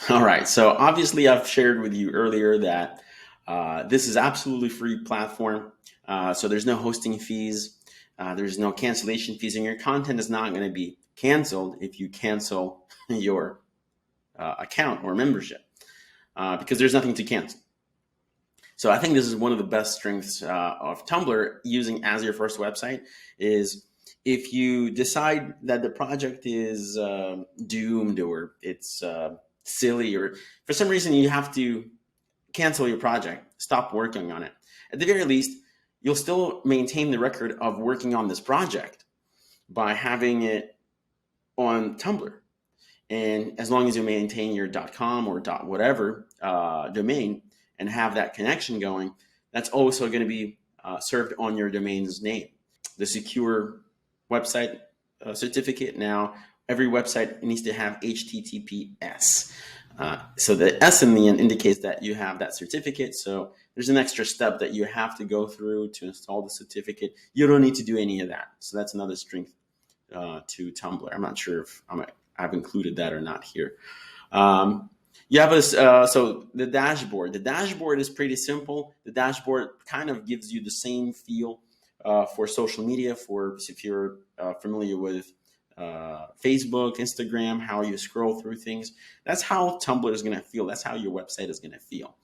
All right. So obviously, I've shared with you earlier that this is absolutely free platform. So there's no hosting fees. There's no cancellation fees, and your content is not going to be canceled if you cancel your account or membership because there's nothing to cancel. So I think this is one of the best strengths of Tumblr using as your first website is if you decide that the project is doomed or it's silly or for some reason you have to cancel your project, stop working on it. At the very least, you'll still maintain the record of working on this project by having it on Tumblr. And as long as you maintain your .com or .whatever domain and have that connection going, that's also going to be served on your domain's name. The secure website certificate now, every website needs to have HTTPS. So the S in the end indicates that you have that certificate. So there's an extra step that you have to go through to install the certificate. You don't need to do any of that. So that's another strength to Tumblr. I'm not sure if I've included that or not here. You have so the dashboard. The dashboard is pretty simple. The dashboard kind of gives you the same feel for social media. If you're familiar with Facebook, Instagram, how you scroll through things. That's how Tumblr is going to feel. That's how your website is going to feel.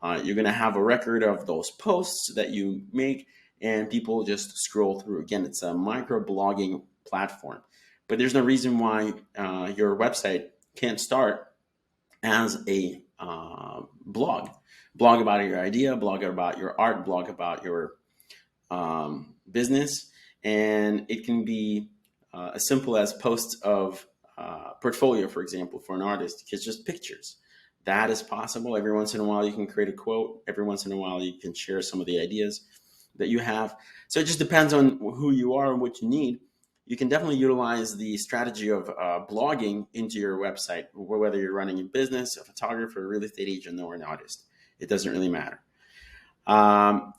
You're going to have a record of those posts that you make, and people just scroll through. Again, it's a micro blogging platform, but there's no reason why your website can't start as a blog about your idea, blog about your art, blog about your business, and it can be as simple as posts of portfolio, for example, for an artist. It's just pictures. That is possible. Every once in a while, you can create a quote. Every once in a while, you can share some of the ideas that you have. So it just depends on who you are and what you need. You can definitely utilize the strategy of blogging into your website, whether you're running a business, a photographer, a real estate agent, or an artist. It doesn't really matter.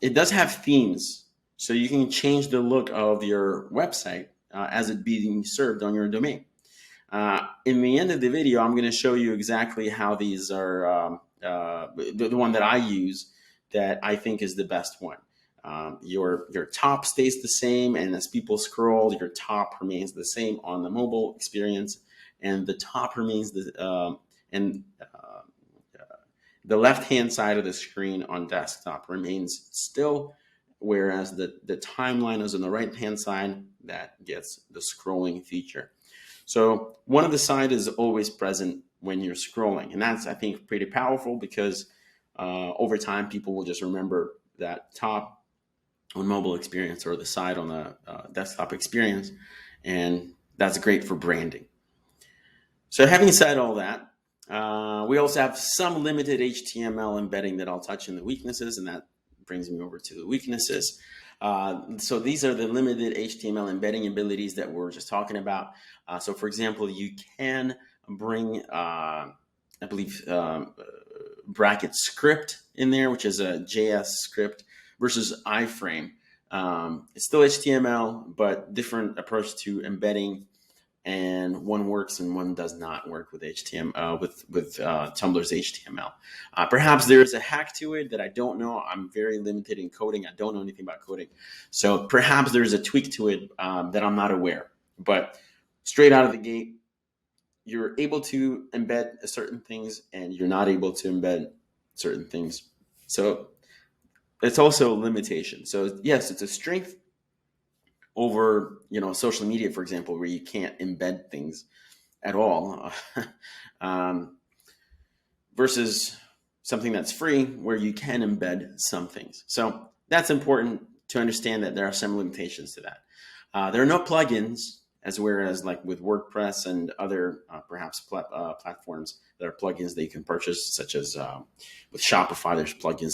It does have themes, so you can change the look of your website as it being served on your domain. In the end of the video, I'm going to show you exactly how these are, the one that I use that I think is the best one. Your top stays the same, and as people scroll, your top remains the same on the mobile experience, and the top remains the left-hand side of the screen on desktop remains still, whereas the timeline is on the right-hand side that gets the scrolling feature. So one of the side is always present when you're scrolling, and that's, I think, pretty powerful because over time people will just remember that top on mobile experience or the side on the desktop experience, and that's great for branding. So having said all that, we also have some limited HTML embedding that I'll touch in the weaknesses, and that brings me over to the weaknesses. So these are the limited HTML embedding abilities that we're just talking about. So for example, you can bring, I believe, bracket script in there, which is a JS script, versus iframe. It's still HTML, but different approach to embedding, and one works and one does not work with HTML with Tumblr's HTML. Perhaps there's a hack to it that I don't know. I'm very limited in coding. I don't know anything about coding, so perhaps there's a tweak to it that I'm not aware. But straight out of the gate, you're able to embed certain things, and you're not able to embed certain things. So it's also a limitation. So yes, it's a strength over, social media, for example, where you can't embed things at all, versus something that's free where you can embed some things. So that's important to understand that there are some limitations to that. There are no plugins, whereas like with WordPress and other perhaps platforms, there are plugins that you can purchase, such as with Shopify, there's plugins